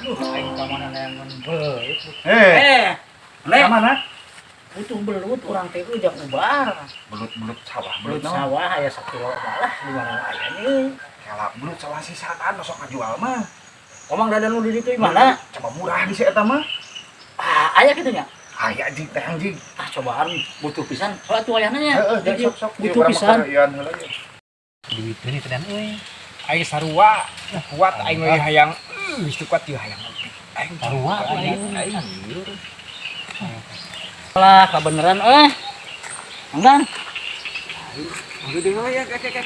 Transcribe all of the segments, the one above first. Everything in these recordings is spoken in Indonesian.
Aduh, aing ka mana yang beut. Ka mana? Butuh belut urang teh ujang ubar. Belut sawah. Belut sawah aya 1 kilo malah di mana aya nih. Kala belut sawah sisaan sok ngajual mah. Omong dadan lu di ditu di mana? Coba murah di si eta mah. Ah, aya kitu nya. Aya jing teh anjing. Ah, cobaan butuh pisan. Soal atuh ayahna nya. Jadi sok butuh pisan. Duit ini tenan euy. Aing sarua kuat aing we hayang geus kuat ieu hayang. Aing sarua aing. Lah, kebeneran Angdan. Gede we ya kayak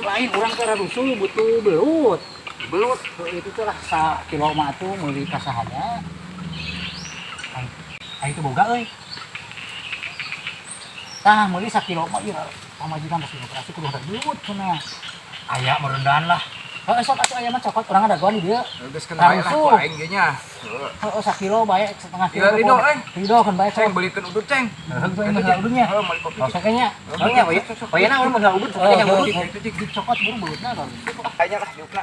Lain urang teh rusuh butuh belut. Belut itu teh lah 1 kilo mah atuh meuli ka sahanya. aing teh boga euy. Tah meuli 1 kilo mah ieu pamajikan pas operasi kudu ada belut cenah. Aya merendahan lah. Heeh, sok atuh aya mah cokot urang ada goni dieu. Geus kan bae lah ku aing ge nya. Heeh, 1 kilo bae setengah kilo. Ridho Ridho kan bae ceng beulikeun udut ceng. Heeh, meunang udutnya. Heuh meuli kopi. Sok kayaknya. Nya we. Payana urang meunang udut kayaknya meuli. Itu cokot buru beutna kan. Kayaknya lah diukna.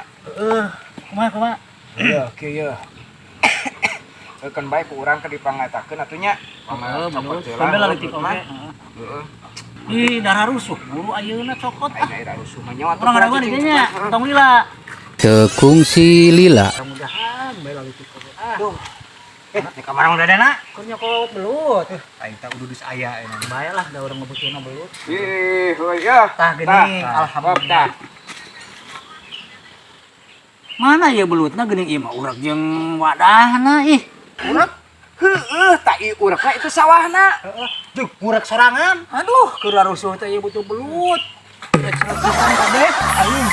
Kumaha? Iya, kieu ye. Kan bae ku urang ke dipangatakeun atunya. Heeh, bener. Sambil leutik oge. Heeh. Ih, darah rusuh buru ayeuna cokot. Aing daerah rusuh mah nyawa. Urang ada goni nya. Tong lila. Tekungsi lila. Mudah-mudahan bae leutik oge. Aduh. Nek kamar udah dana. Keur nyokot belut. Aing teh udah geus aya aya. Bae lah da urang ngebutuhna belut. Ih, heuh ya. Tah geuning, alhamdulillah. Mana ya belutna geuning ieu mah urang jeung wadahna ih. Urak? Heueuh, tak ieu urakna itu sawahna. Heeh. Jeung urang sorangan. Aduh, keur rusuh teh ieu butuh belut. Ekstrasisan kabeh aing.